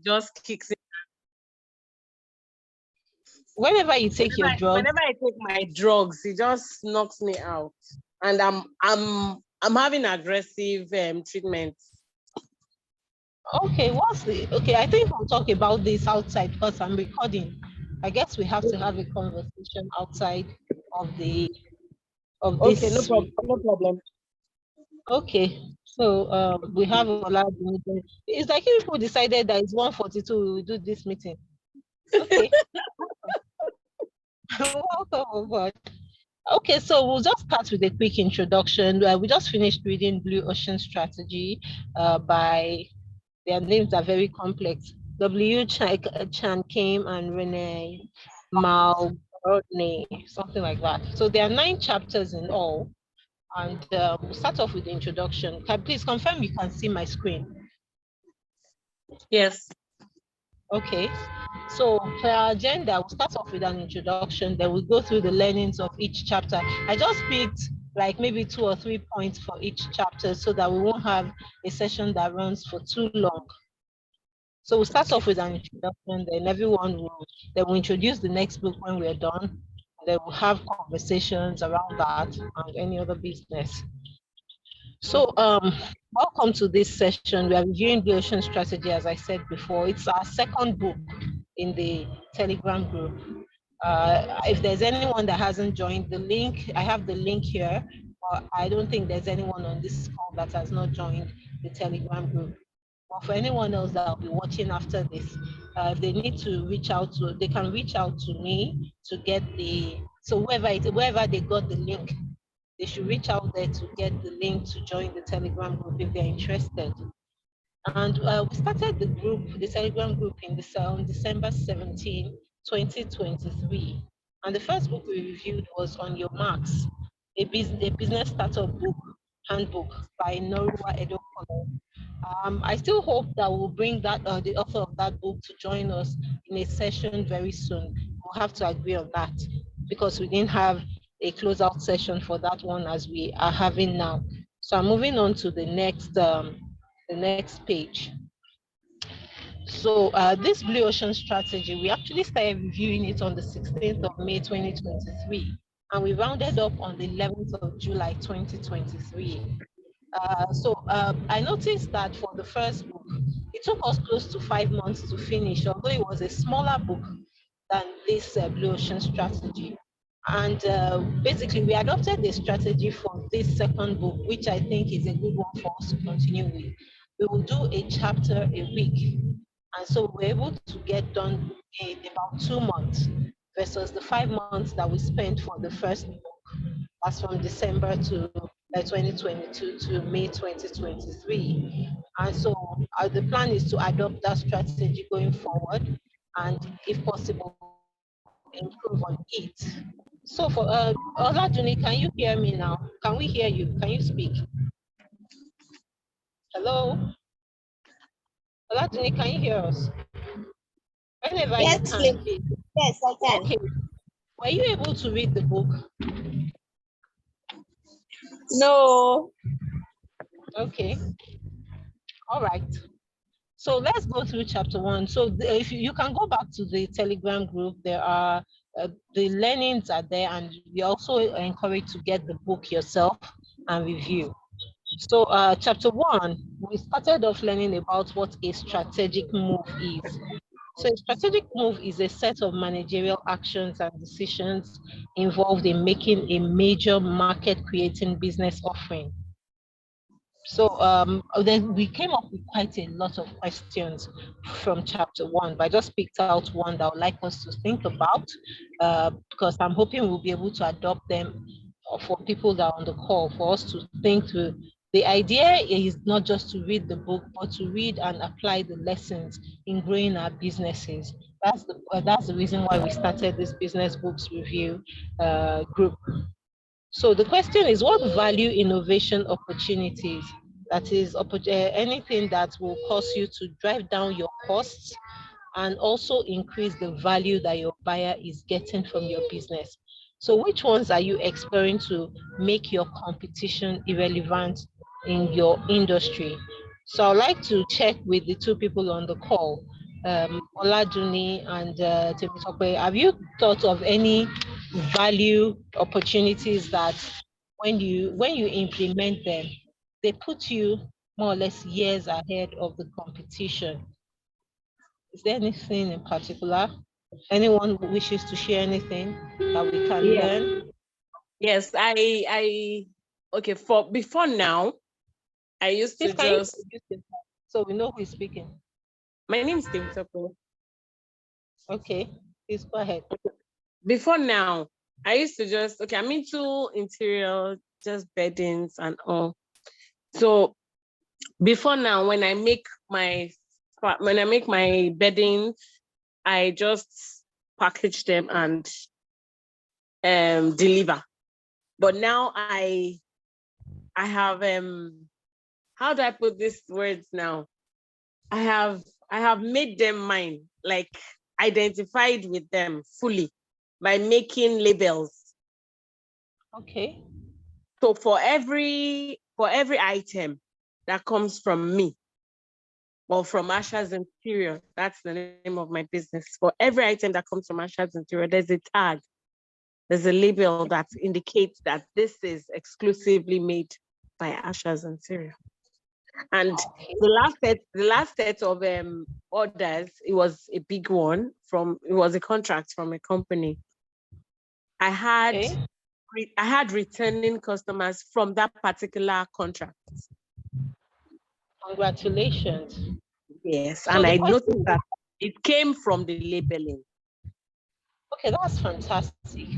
just kicks in. Whenever you take your drugs, whenever I take my drugs, it just knocks me out, and I'm having aggressive treatment. okay, I think we'll talk about this outside because I'm recording. I guess we have to have a conversation outside of the of Okay, no this. problem. No problem. Okay, so we have a lot. It's like if people decided that it's 1:42, we will do this meeting. Okay, welcome aboard. Okay, so we'll just start with a quick introduction. We just finished reading Blue Ocean Strategy by, their names are very complex, Chan Kim and Renee Malrodney, something like that. So there are 9 chapters in all. And we'll start off with the introduction. Please confirm you can see my screen. Yes. Okay. So for our agenda, we'll start off with an introduction, then we'll go through the learnings of each chapter. I just picked like maybe 2 or 3 points for each chapter so that we won't have a session that runs for too long. So we'll start off with an introduction, then everyone will introduce the next book when we're done. Then we'll have conversations around that and any other business. So welcome to this session. We are reviewing Blue Ocean Strategy, as I said before. It's our second book in the Telegram group. If there's anyone that hasn't joined the link, I have the link here, but I don't think there's anyone on this call that has not joined the Telegram group. But for anyone else that will be watching after this, they need to they can reach out to me to get wherever they got the link, they should reach out there to get the link to join the Telegram group if they're interested. And we started the Telegram group on December 17, 2023. And the first book we reviewed was On Your Marks, a business startup book, handbook by Norua Edokolo. I still hope that we'll bring the author of that book to join us in a session very soon. We'll have to agree on that because we didn't have a closeout session for that one as we are having now. So I'm moving on to the next page. So this Blue Ocean Strategy, we actually started reviewing it on the 16th of May 2023, and we rounded up on the 11th of July 2023. I noticed that for the first book, it took us close to 5 months to finish, although it was a smaller book than this Blue Ocean Strategy. And basically, we adopted the strategy for this second book, which I think is a good one for us to continue with. We will do a chapter a week. And so we're able to get done in about 2 months versus the 5 months that we spent for the first book. That's from December 2022 to May 2023. And so the plan is to adopt that strategy going forward and, if possible, improve on it. So for Oladuni, can you hear me now? Can we hear you? Can you speak? Hello? Oladuni, can you hear us? Whenever yes, you can, please. Yes, I can. Okay. Were you able to read the book? No. Okay. All right. So let's go through chapter 1. So if you can go back to the Telegram group, there are the learnings are there, and we also encourage to get the book yourself and review. So chapter 1, we started off learning about what a strategic move is. So a strategic move is a set of managerial actions and decisions involved in making a major market creating business offering. So then we came up with quite a lot of questions from chapter 1, but I just picked out one that I would like us to think about because I'm hoping we'll be able to adopt them for people that are on the call, for us to think through. The idea is not just to read the book, but to read and apply the lessons in growing our businesses. That's the reason why we started this business books review group. So the question is, what value innovation opportunities, that is anything that will cause you to drive down your costs and also increase the value that your buyer is getting from your business? So which ones are you exploring to make your competition irrelevant in your industry? So I'd like to check with the two people on the call. Oladuni and Temitope, have you thought of any value opportunities that when you implement them, they put you more or less years ahead of the competition? Is there anything in particular? Anyone who wishes to share anything that we can learn? Yes, okay, for before now, I used to just, so we know who is speaking. my name is Tim Topo. Okay, please go ahead. Before now, I used to just, okay, I'm into interior, just beddings and all. So before now, when I make my beddings, I just package them and deliver. But now I have how do I put these words now? I have made them mine, like identified with them fully by making labels. Okay. So for every item that comes from me or from Asha's Interior, that's the name of my business. For every item that comes from Asha's Interior, there's a tag. There's a label that indicates that this is exclusively made by Asha's Interior. And the last set of orders, it was a big one it was a contract from a company. I had returning customers from that particular contract. Congratulations. Yes, so and I noticed that it came from the labeling. Okay, that's fantastic.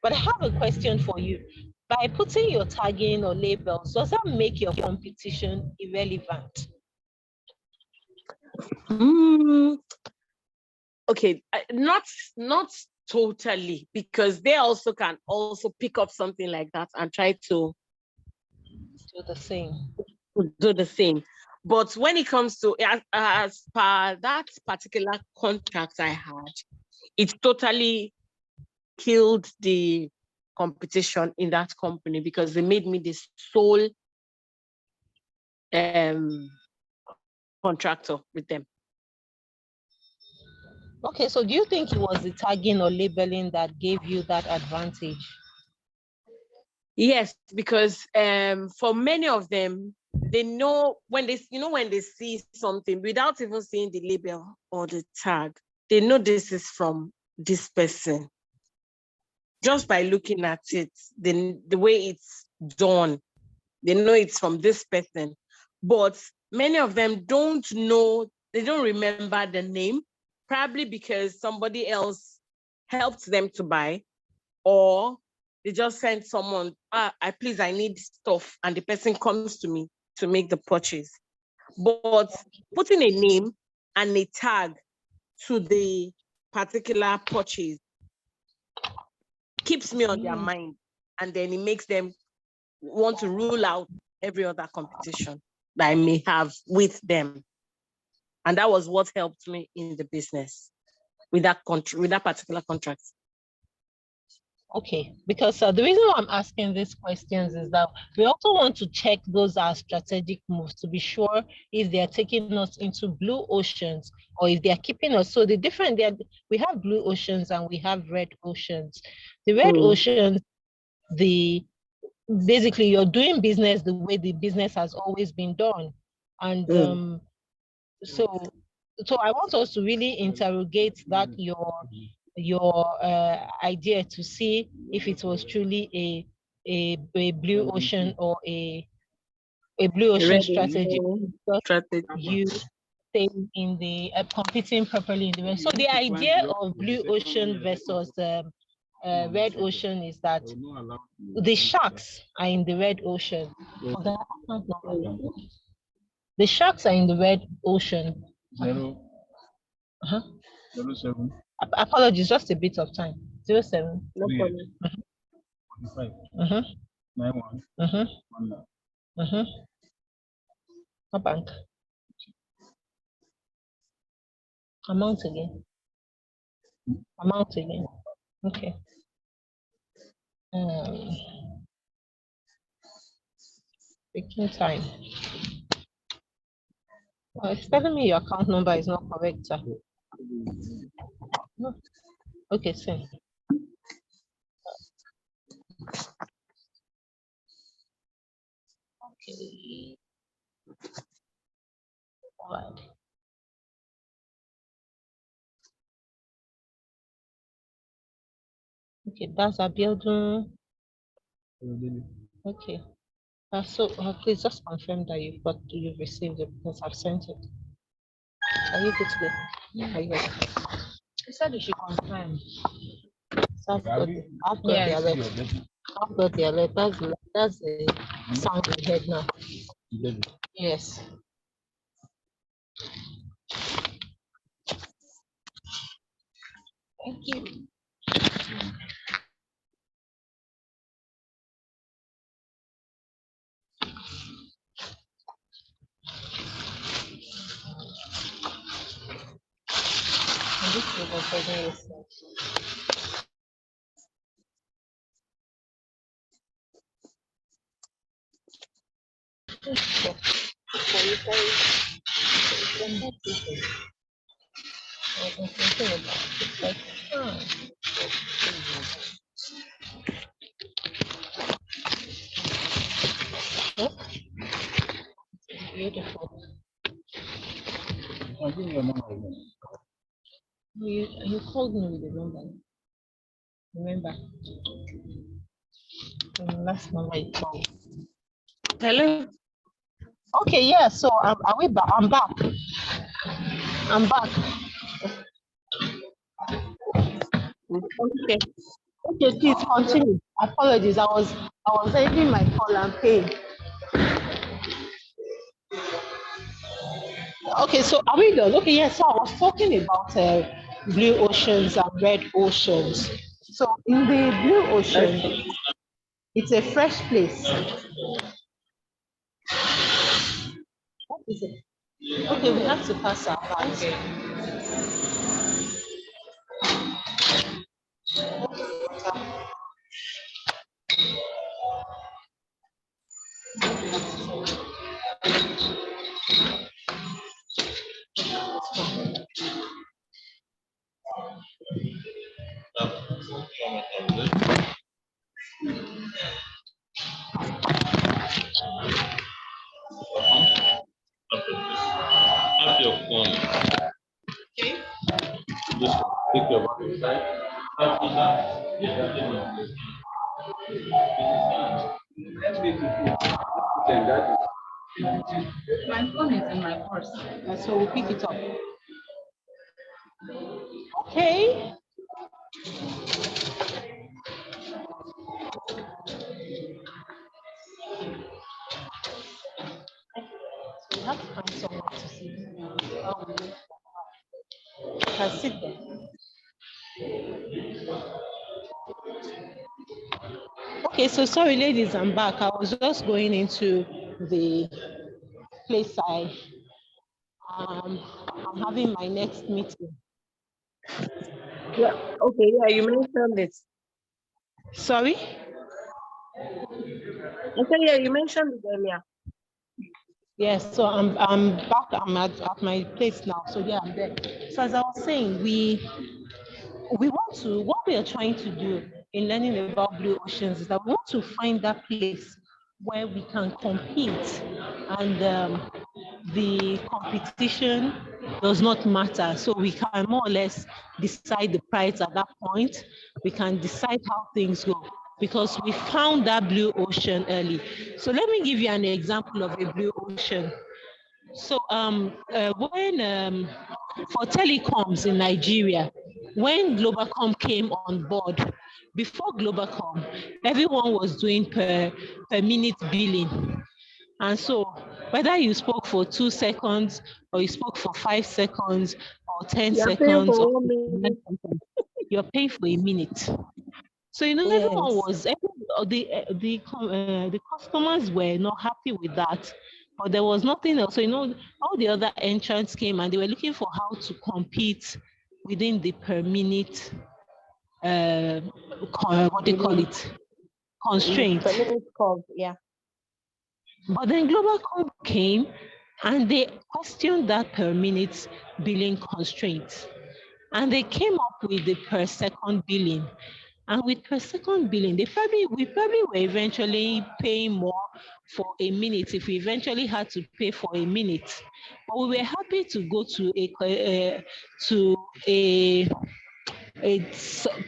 But I have a question for you. By putting your tagging or labels, does that make your competition irrelevant? Okay, not totally, because they also can pick up something like that and try to do the same. But when it comes to as per that particular contract I had, it totally killed the competition in that company because they made me the sole contractor with them. Okay, so do you think it was the tagging or labeling that gave you that advantage? Yes, because for many of them, they know when they see something without even seeing the label or the tag, they know this is from this person. Just by looking at it, the way it's done, they know it's from this person. But many of them don't know, they don't remember the name, probably because somebody else helped them to buy, or they just send someone, I need stuff, and the person comes to me to make the purchase. But putting a name and a tag to the particular purchase keeps me on their mind, and then it makes them want to rule out every other competition that I may have with them. And that was what helped me in the business with that particular contract. Okay, because the reason why I'm asking these questions is that we also want to check those are strategic moves to be sure if they're taking us into blue oceans or if they're keeping us. So we have blue oceans and we have red oceans. The red ocean, basically you're doing business the way the business has always been done. And so I want us to really interrogate that your idea to see if it was truly a blue ocean or a blue ocean strategy. You stay in the competing properly in the way. So the idea of blue ocean versus red ocean is that the sharks are in the red ocean. The sharks are in the red ocean. 07. Apologies, just a bit of time. 07. No problem. 45. 91. A bank. Amount again. Okay. Taking time. It's telling me your account number is not correct, sir. Okay, same. Okay. All right. Okay, that's Abiodun. Okay. So please just confirm that you've received it because I've sent it. Are you good to go? Yeah. Are you good? I said you should confirm. So I've got the alert. I've got the alert. That's the sound we heard now. Yes. Thank you. And this is what I beautiful. You called me with the number. Remember? The last number you called. Hello. Okay, yeah. So are we back? I'm back. I'm back. Okay. Okay, please continue. Apologies. I was ending my call and paying. Okay, so are we done? Okay, yes. So I was talking about blue oceans and red oceans. So in the blue ocean, it's a fresh place. What is it? Okay, we have to pass our bags. Have your phone. Okay. Just take your body inside. After that, just put them on place. My phone is in my purse. So we pick it up. Okay. So we have to find somewhere to sit. You can sit there. Okay, so sorry, ladies, I'm back. I was just going into the place I'm having my next meeting. Yeah. Okay. Yeah, you mentioned it. Sorry? Okay. Yeah, you mentioned it earlier. Yes, so I'm back. I'm at my place now. So yeah, I'm there. So as I was saying, we want to, what we are trying to do in learning about blue oceans is that we want to find that place where we can compete, and the competition does not matter. So we can more or less decide the price at that point. We can decide how things go because we found that blue ocean early. So let me give you an example of a blue ocean. So when for telecoms in Nigeria, when Globacom came on board, before Globacom, everyone was doing per minute billing. And so whether you spoke for 2 seconds or you spoke for 5 seconds or 10 You're paying seconds or for 1 minute. you're paying for a minute. So everyone was the customers were not happy with that, but there was nothing else. So all the other entrants came and they were looking for how to compete within the per minute what do you call it, constraint. Per minute curve. Yeah. But then Globacom came and they questioned that per minute billing constraint. and they came up with the per second billing. And with per second billing, we probably were eventually paying more for a minute if we eventually had to pay for a minute. But we were happy to go to a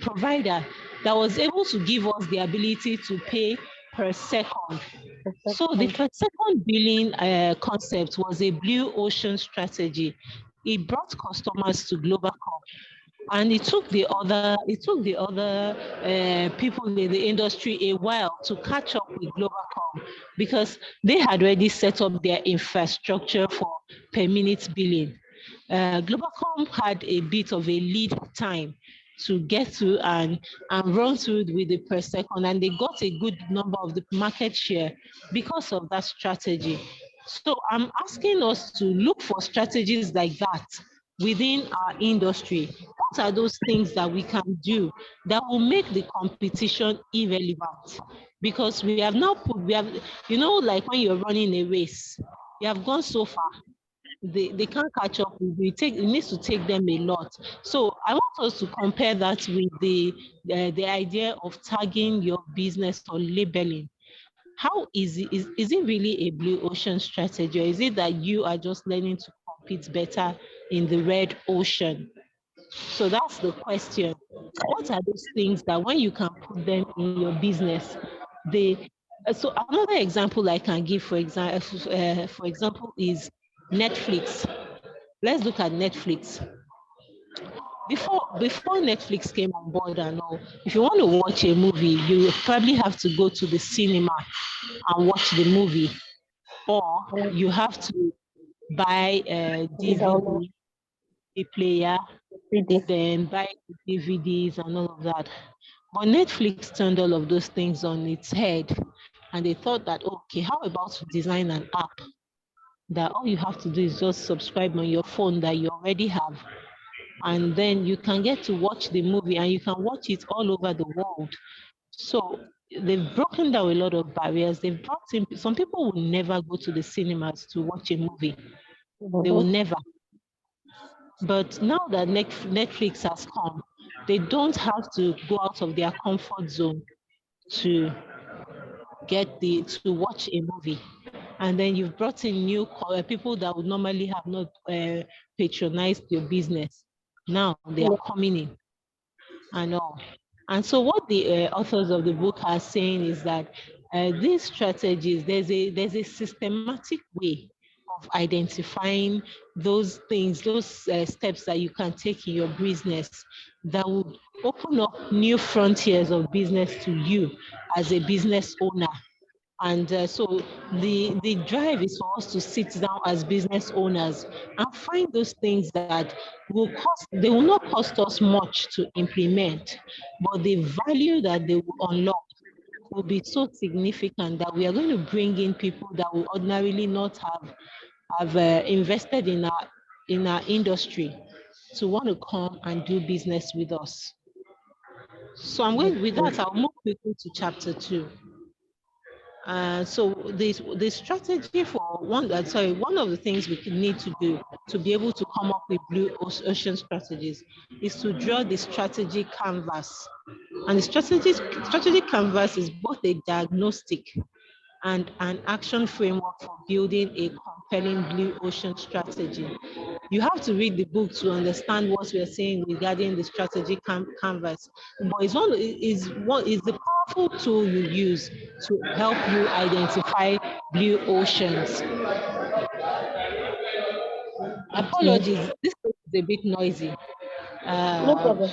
provider that was able to give us the ability to pay per second. So the per second billing concept was a blue ocean strategy. It brought customers to Globacom, and it took the other people in the industry a while to catch up with Globacom, because they had already set up their infrastructure for per minute billing. Globacom had a bit of a lead time to get to and run through with the per second, and they got a good number of the market share because of that strategy. So I'm asking us to look for strategies like that within our industry. What are those things that we can do that will make the competition irrelevant? Because we have like when you're running a race, you have gone so far, they can't catch up with you. It needs to take them a lot. So I want us to compare that with the idea of tagging your business or labeling. How is it really a blue ocean strategy, or is it that you are just learning to compete better in the red ocean? So that's the question. What are those things that when you can put them in your business, so another example I can give, for example, is Netflix. Let's look at Netflix. Before Netflix came on board and all, if you want to watch a movie, you probably have to go to the cinema and watch the movie, or you have to buy a DVD player, then buy the DVDs and all of that. But Netflix turned all of those things on its head, and they thought that, okay, how about to design an app that all you have to do is just subscribe on your phone that you already have, and then you can get to watch the movie and you can watch it all over the world. So they've broken down a lot of barriers. They've brought in, some people will never go to the cinemas to watch a movie. They will never. But now that Netflix has come, they don't have to go out of their comfort zone to to watch a movie. And then you've brought in new people that would normally have not patronized your business. Now they are coming in and all. And so what the authors of the book are saying is that these strategies, there's a systematic way of identifying those things, those steps that you can take in your business that would open up new frontiers of business to you as a business owner. And so the drive is for us to sit down as business owners and find those things that they will not cost us much to implement, but the value that they will unlock will be so significant that we are going to bring in people that will ordinarily not have invested in our industry to want to come and do business with us. So I'm going with that. I'll move quickly to chapter 2. So the strategy for one of the things we need to do to be able to come up with blue ocean strategies is to draw the strategy canvas. And the strategy canvas is both a diagnostic and an action framework for building a compelling blue ocean strategy. You have to read the book to understand what we are saying regarding the strategy canvas. But it's the powerful tool you use to help you identify blue oceans. Apologies, this is a bit noisy. No problem.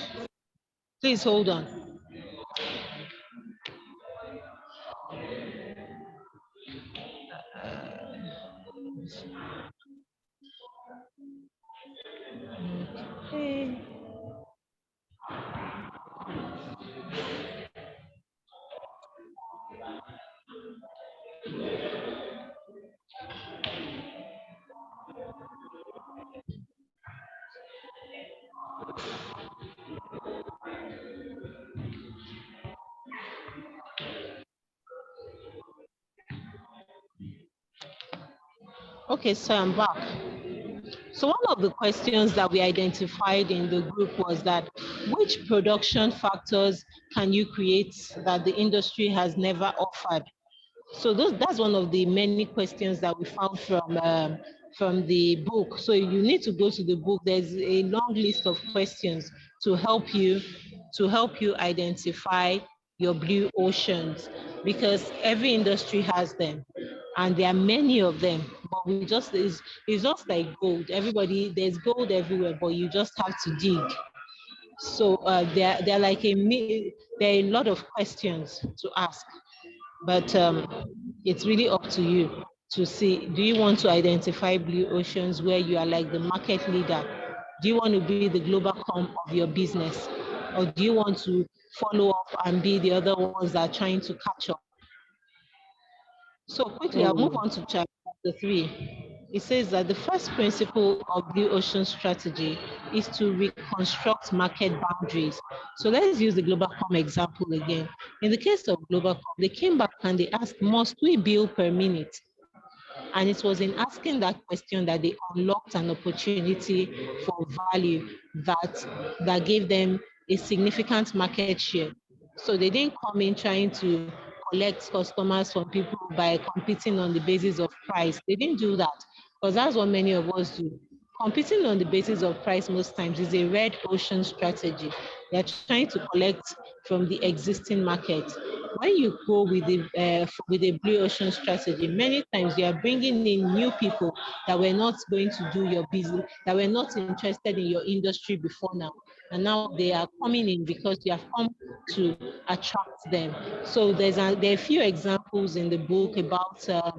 Please hold on. Okay. Okay, so I'm back. So one of the questions that we identified in the group was that which production factors can you create that the industry has never offered? So that's one of the many questions that we found from the book. So you need to go to the book. There's a long list of questions to help you identify your blue oceans, because every industry has them and there are many of them, but we just it's just like gold. Everybody, there's gold everywhere, but you just have to dig. So there are like there are a lot of questions to ask, but it's really up to you to see, do you want to identify blue oceans where you are like the market leader? Do you want to be the global com of your business? Or do you want to follow up and be the other ones that are trying to catch up? So quickly, I'll move on to chapter 3. It says that the first principle of Blue Ocean strategy is to reconstruct market boundaries. So let's use the Globalcom example again. In the case of Globalcom, they came back and they asked, must we bill per minute? And it was in asking that question that they unlocked an opportunity for value that gave them a significant market share. So they didn't come in trying to collect customers from people by competing on the basis of price. They didn't do that, because that's what many of us do. Competing on the basis of price most times is a red ocean strategy. They're trying to collect from the existing market. When you go with a blue ocean strategy, many times you are bringing in new people that were not going to do your business, that were not interested in your industry before now, and now they are coming in because you have come to attract them. So there are a few examples in the book about a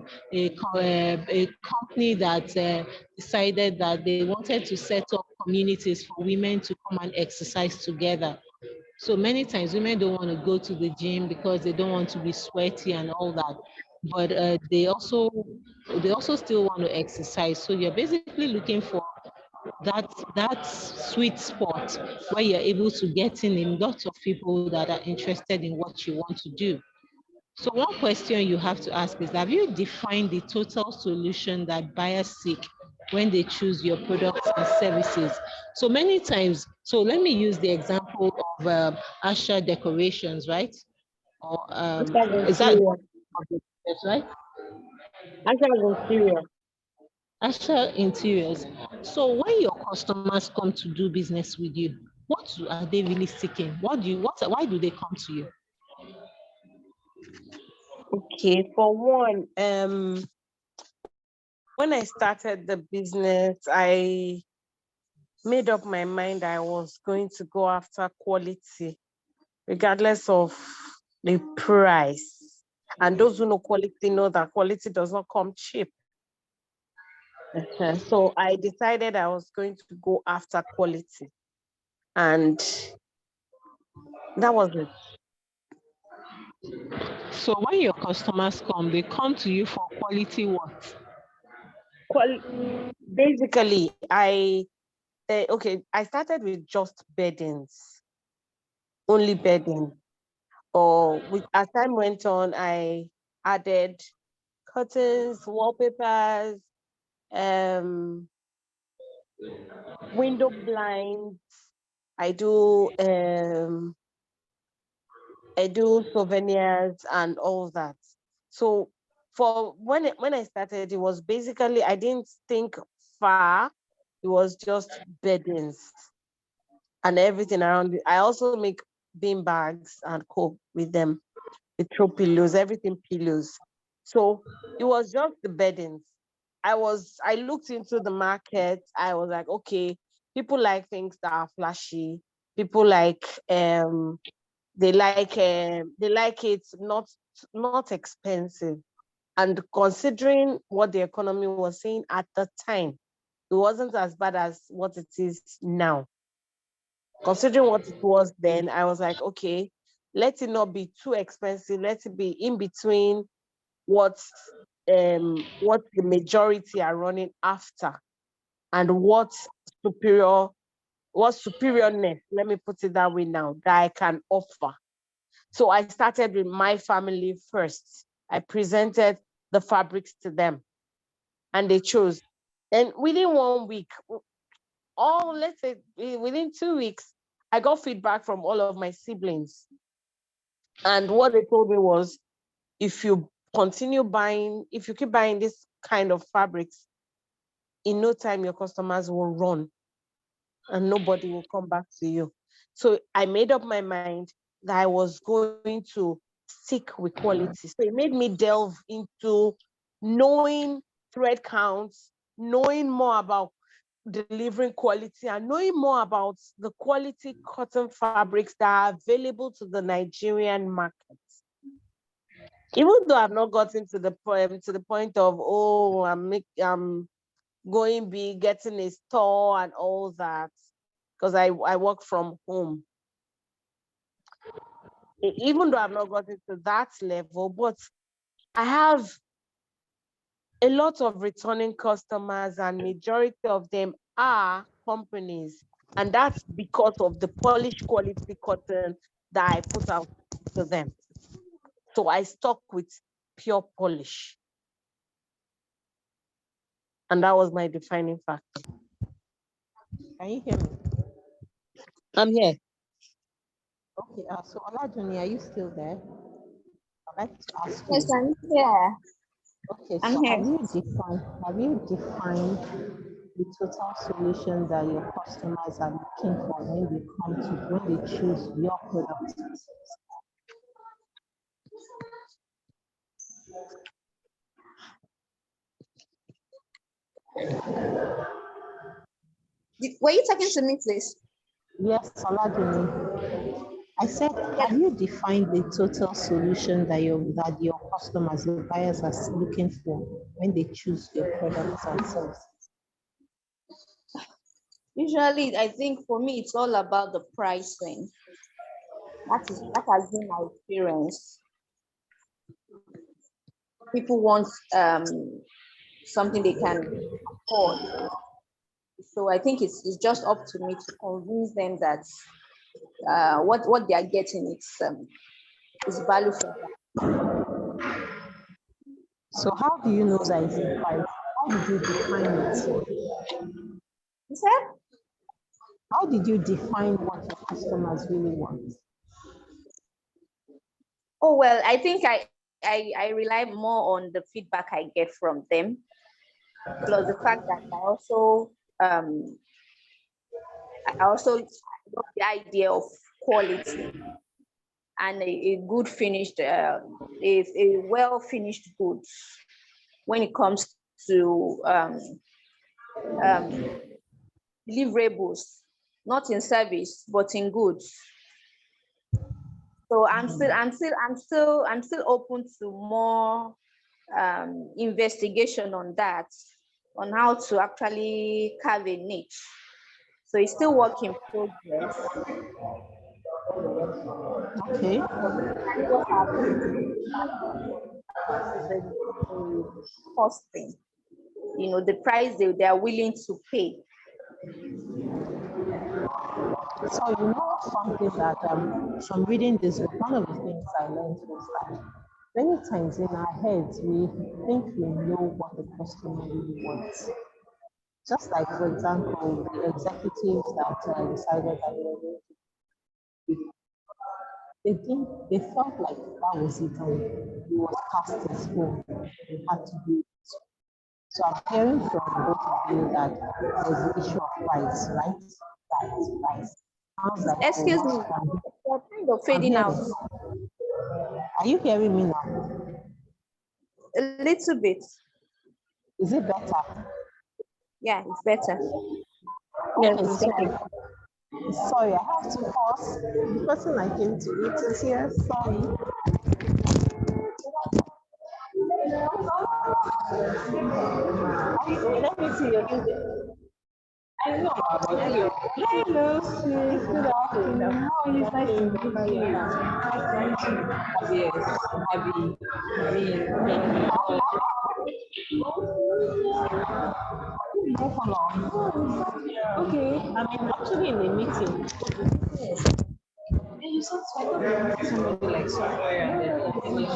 company that decided that they wanted to set up communities for women to come and exercise together. So many times women don't want to go to the gym because they don't want to be sweaty and all that. But they also still want to exercise. So you're basically looking for that sweet spot where you're able to get in lots of people that are interested in what you want to do. So one question you have to ask is, have you defined the total solution that buyers seek when they choose your products and services? So many times, so let me use the example of Asha decorations, right? Or is that right? Asha Interiors. So when your customers come to do business with you, what are they really seeking? Why do they come to you? Okay, for one, when I started the business, I made up my mind I was going to go after quality, regardless of the price. And those who know quality know that quality does not come cheap. So I decided I was going to go after quality. And that was it. So when your customers come, they come to you for quality what? Basically, I started with just beddings, only bedding. Or as time went on, I added curtains, wallpapers, window blinds. I do souvenirs and all that. So for when I started, it was basically I didn't think far. It was just beddings and everything around it. I also make bean bags and cope with them, with throw pillows, everything pillows. So it was just the beddings. I looked into the market. I was like, okay, people like things that are flashy. People like they like it not expensive. And considering what the economy was saying at the time, it wasn't as bad as what it is now. Considering what it was then, I was like, okay, let it not be too expensive. Let it be in between what the majority are running after and what superiorness, let me put it that way now, that I can offer. So I started with my family first. I presented the fabrics to them and they chose. And within 1 week, let's say within 2 weeks, I got feedback from all of my siblings. And what they told me was, if you keep buying this kind of fabrics, in no time your customers will run and nobody will come back to you. So I made up my mind that I was going to stick with quality. So it made me delve into knowing thread counts, knowing more about delivering quality, and knowing more about the quality cotton fabrics that are available to the Nigerian market. Even though I've not gotten to the point of, oh, I'm going big, getting a store and all that, because I work from home. Even though I've not gotten to that level, but I have a lot of returning customers, and majority of them are companies. And that's because of the polished quality cotton that I put out to them. So I stuck with pure polish. And that was my defining factor. Can you hear me? I'm here. Okay, so Oladuni, are you still there? I'd like to ask you. Yes, I'm here. Okay, I'm so here. have you defined the total solution that your customers are looking for when they choose your product? Were you talking to me, please? Yes, Oladuni. I said, have you defined the total solution that your customers, your buyers are looking for when they choose your products and services? Usually, I think for me, it's all about the pricing. That has been my experience. People want something they can afford. So I think it's just up to me to convince them that what they are getting is value for them. So how do you know that it's the price? How did you define it? You said? How did you define what your customers really want? Oh, well, I think I rely more on the feedback I get from them, plus the fact that I also love the idea of quality and a good finished, a well finished goods when it comes to deliverables, not in service but in goods. So I'm still open to more investigation on that, on how to actually carve a niche. So it's still work in progress. Okay. What happens? The costing, the price they are willing to pay. So something that from reading this book, one of the things I learned was that many times in our heads we think we know what the customer really wants. Just like, for example, the executives that decided that they were going to they felt like that was it, and it was past his phone. They had to do it. So I'm hearing from both of you that there's the issue of price, right? Price. Like, excuse me, you're kind of fading out. Are you hearing me now? A little bit. Is it better? Yeah, it's better. Okay, sorry, I have to pause. The person I came to meet is here. Sorry. Let me see your music. Hello, sis. Good afternoon. How are you? Nice to meet you. Yes, happy. How long? Okay, I'm actually in a meeting. You said somebody like somewhere and then English.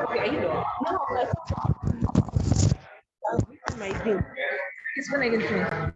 Okay, are you there? No, my thing. Explain again, please.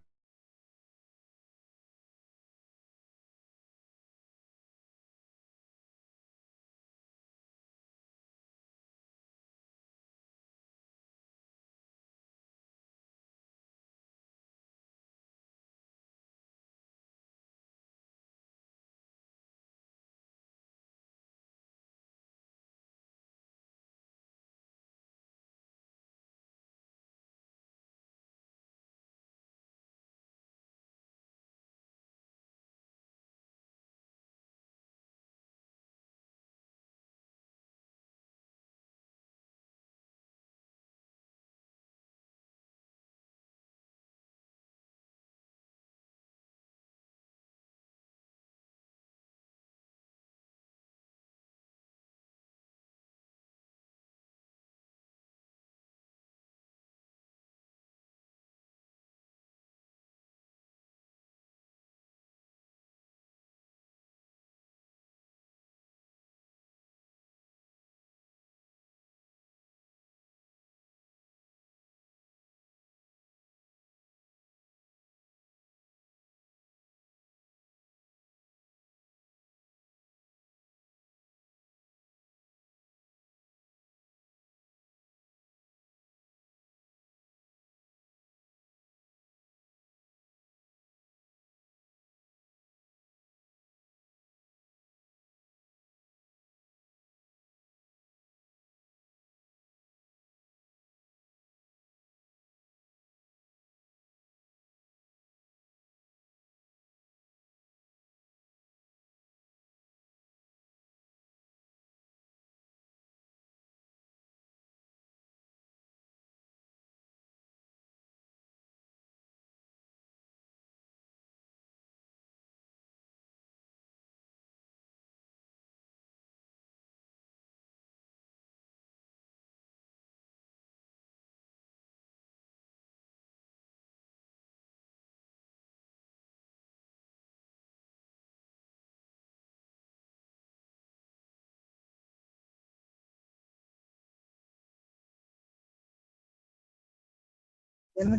Hello,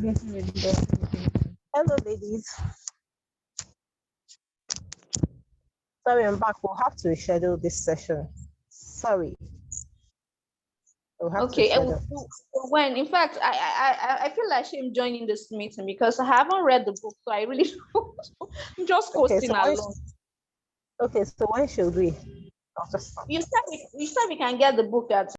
ladies. Sorry, I'm back. We'll have to reschedule this session. Sorry. We'll have to Okay, reschedule. when in fact I feel ashamed joining this meeting because I haven't read the book, so I really I'm just Okay, hosting so along. so when should we? I'll just You said we can get the book at